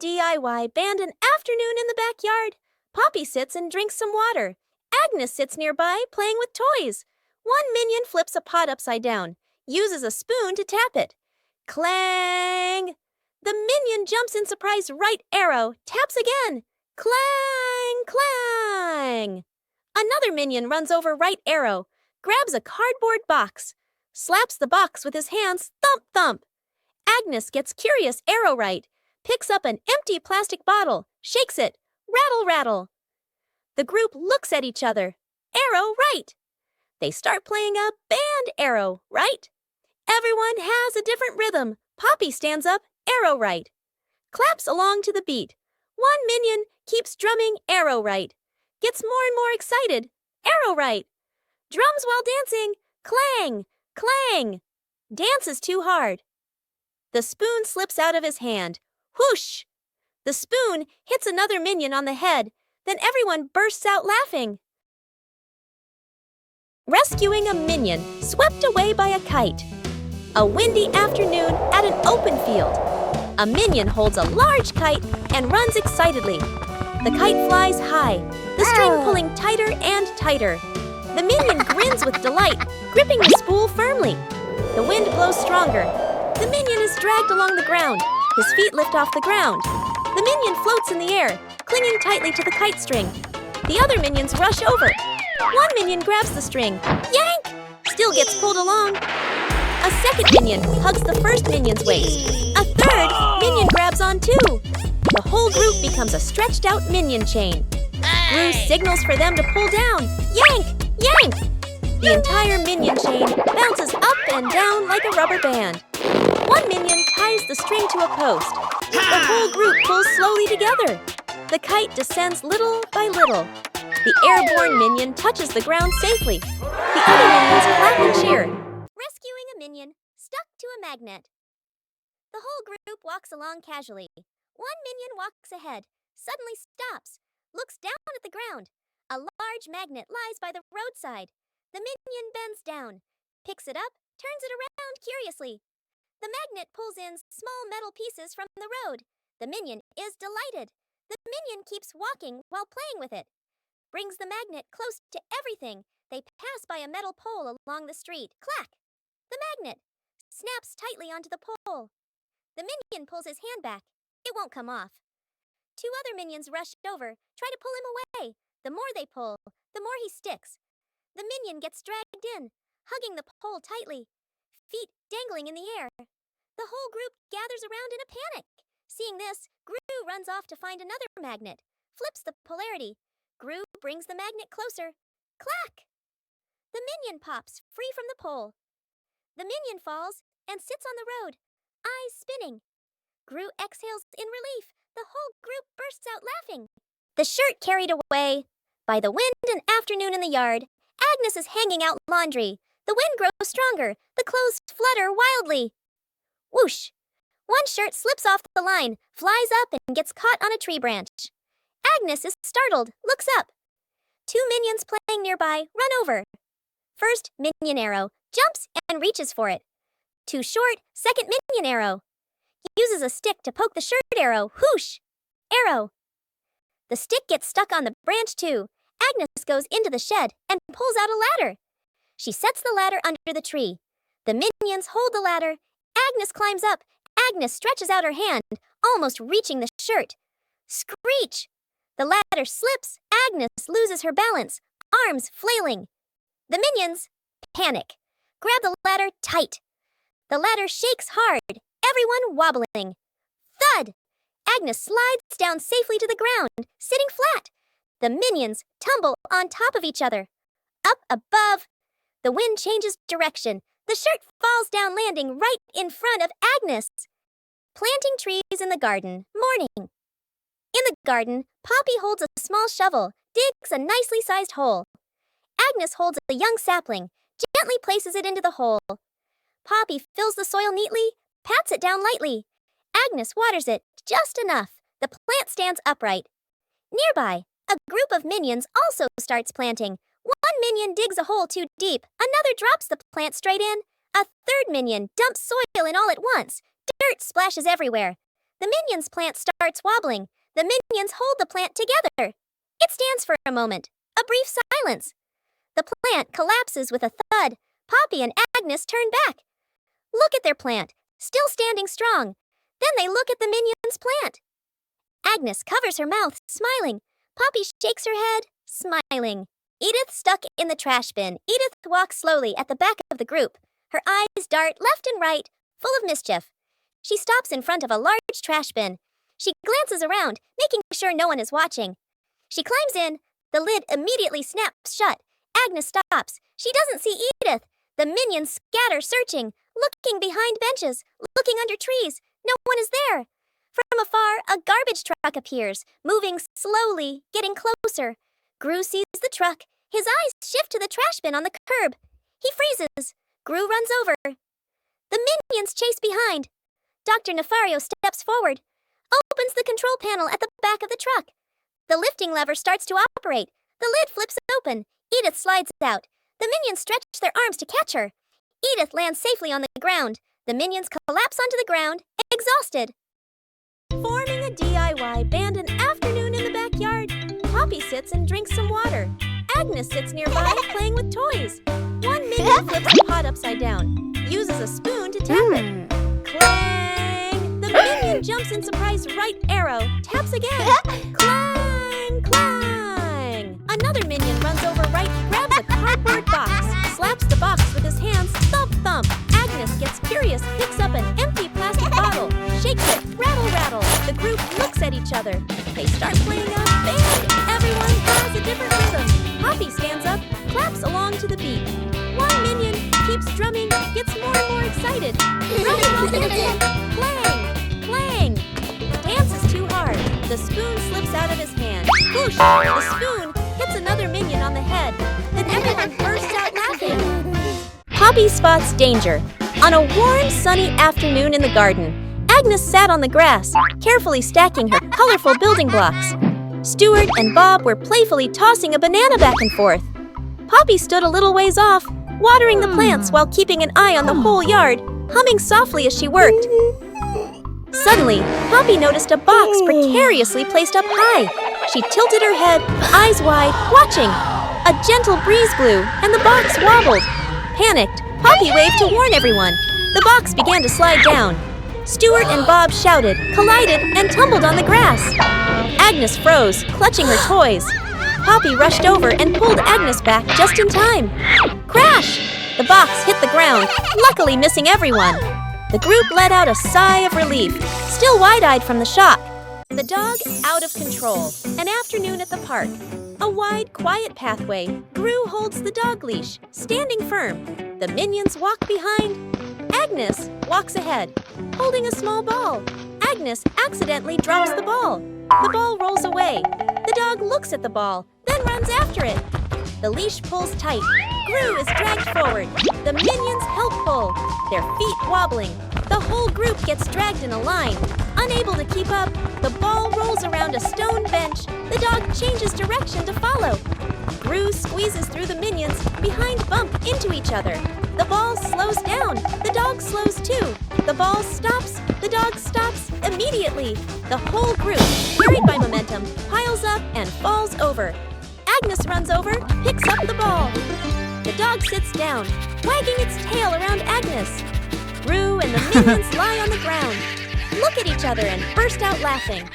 DIY band an afternoon in the backyard. Poppy sits and drinks some water. Agnes sits nearby, playing with toys. One minion flips a pot upside down, uses a spoon to tap it. Clang! The minion jumps in surprise right arrow, taps again. Clang! Clang! Another minion runs over right arrow, grabs a cardboard box, slaps the box with his hands, thump thump. Agnes gets curious arrow right, picks up an empty plastic bottle, shakes it, rattle rattle. The group looks at each other. Arrow right. They start playing a band arrow right. Everyone has a different rhythm. Poppy stands up, arrow right. Claps along to the beat. One minion keeps drumming arrow right. Gets more and more excited. Arrow right. Drums while dancing. Clang, clang. Dances too hard. The spoon slips out of his hand. Whoosh! The spoon hits another minion on the head. Then everyone bursts out laughing. Rescuing a minion swept away by a kite. A windy afternoon at an open field. A minion holds a large kite and runs excitedly. The kite flies high, the string pulling tighter and tighter. The minion grins with delight, gripping the spool firmly. The wind blows stronger. The minion is dragged along the ground. His feet lift off the ground. The minion floats in the air, clinging tightly to the kite string. The other minions rush over. One minion grabs the string. Yank! Still gets pulled along. A second minion hugs the first minion's waist. A third minion grabs on too. The whole group becomes a stretched out minion chain. Gru signals for them to pull down. Yank! Yank! The entire minion chain bounces up and down like a rubber band. One minion ties the string to a post. The whole group pulls slowly together. The kite descends little by little. The airborne minion touches the ground safely. The other minions clap and cheer. Rescuing a minion stuck to a magnet. The whole group walks along casually. One minion walks ahead, suddenly stops, looks down at the ground. A large magnet lies by the roadside. The minion bends down, picks it up, turns it around curiously. The magnet pulls in small metal pieces from the road. The minion is delighted. The minion keeps walking while playing with it. Brings the magnet close to everything. They pass by a metal pole along the street. Clack! The magnet snaps tightly onto the pole. The minion pulls his hand back. It won't come off. Two other minions rush over, try to pull him away. The more they pull, the more he sticks. The minion gets dragged in, hugging the pole tightly, feet dangling in the air. The whole group gathers around in a panic. Seeing this, Gru runs off to find another magnet, flips the polarity. Gru brings the magnet closer. Clack! The minion pops free from the pole. The minion falls and sits on the road, eyes spinning. Gru exhales in relief. The whole group bursts out laughing. The shirt carried away by the wind and afternoon in the yard. Agnes is hanging out laundry. The wind grows stronger. The clothes flutter wildly. Whoosh! One shirt slips off the line, flies up and gets caught on a tree branch. Agnes is startled, looks up. Two minions playing nearby run over. First minion arrow jumps and reaches for it. Too short, second minion arrow. Uses a stick to poke the shirt arrow. Whoosh! Arrow. The stick gets stuck on the branch too. Agnes goes into the shed and pulls out a ladder. She sets the ladder under the tree. The minions hold the ladder. Agnes climbs up. Agnes stretches out her hand, almost reaching the shirt. Screech! The ladder slips. Agnes loses her balance, arms flailing. The minions panic. Grab the ladder tight. The ladder shakes hard, everyone wobbling. Thud! Agnes slides down safely to the ground, sitting flat. The minions tumble on top of each other. Up above, the wind changes direction. The shirt falls down, landing right in front of Agnes. Planting trees in the garden. Morning. In the garden, Poppy holds a small shovel, digs a nicely sized hole. Agnes holds a young sapling, gently places it into the hole. Poppy fills the soil neatly, pats it down lightly. Agnes waters it just enough. The plant stands upright. Nearby, a group of minions also starts planting. One minion digs a hole too deep. Another drops the plant straight in. A third minion dumps soil in all at once. Dirt splashes everywhere. The minion's plant starts wobbling. The minions hold the plant together. It stands for a moment, a brief silence. The plant collapses with a thud. Poppy and Agnes turn back. Look at their plant, still standing strong. Then they look at the minion's plant. Agnes covers her mouth, smiling. Poppy shakes her head, smiling. Edith stuck in the trash bin. Edith walks slowly at the back of the group. Her eyes dart left and right, full of mischief. She stops in front of a large trash bin. She glances around, making sure no one is watching. She climbs in. The lid immediately snaps shut. Agnes stops. She doesn't see Edith. The minions scatter, searching, looking behind benches, looking under trees. No one is there. From afar, a garbage truck appears, moving slowly, getting closer. Gru sees the truck. His eyes shift to the trash bin on the curb. He freezes. Gru runs over. The minions chase behind. Dr. Nefario steps forward, opens the control panel at the back of the truck. The lifting lever starts to operate. The lid flips open. Edith slides out. The minions stretch their arms to catch her. Edith lands safely on the ground. The minions collapse onto the ground, exhausted. Forming a DIY band an afternoon in the backyard. Poppy sits and drinks some water. Agnes sits nearby playing with toys. One minion flips the pot upside down, uses a spoon to tap it. Clang! The minion jumps in surprise right arrow, taps again. Clang! Clang! Another minion runs over right, grabs a cardboard box, slaps the box with his hands, thump thump. Agnes gets curious, picks up an empty plastic bottle, shakes it, rattle rattle. The group looks at each other. They start playing a band. Everyone has a different rhythm. Poppy stands up, claps along to the beat. One minion keeps drumming, gets more and more excited. Drumming while dancing. Clang! Clang! The dance is too hard. The spoon slips out of his hand. Whoosh! The spoon hits another minion on the head. Then everyone bursts out laughing. Poppy spots danger. On a warm, sunny afternoon in the garden, Agnes sat on the grass, carefully stacking her colorful building blocks. Stuart and Bob were playfully tossing a banana back and forth. Poppy stood a little ways off, watering the plants while keeping an eye on the whole yard, humming softly as she worked. Suddenly, Poppy noticed a box precariously placed up high. She tilted her head, eyes wide, watching. A gentle breeze blew, and the box wobbled. Panicked, Poppy waved to warn everyone. The box began to slide down. Stuart and Bob shouted, collided, and tumbled on the grass. Agnes froze, clutching her toys. Poppy rushed over and pulled Agnes back just in time. Crash! The box hit the ground, luckily missing everyone. The group let out a sigh of relief, still wide-eyed from the shock. The dog out of control. An afternoon at the park. A wide, quiet pathway. Gru holds the dog leash, standing firm. The minions walk behind. Agnes walks ahead, holding a small ball. Agnes accidentally drops the ball. The ball rolls away. The dog looks at the ball, then runs after it. The leash pulls tight. Gru is dragged forward. The minions help pull, their feet wobbling. The whole group gets dragged in a line. Unable to keep up, the ball rolls around a stone bench. The dog changes direction to follow. Gru squeezes through the minions, behind bump into each other. The ball slows down. The dog slows too. The ball stops. The dog stops immediately. The whole group, carried by momentum, piles up and falls over. Agnes runs over, picks up the ball. The dog sits down, wagging its tail around Agnes. Gru and the minions lie on the ground, look at each other and burst out laughing.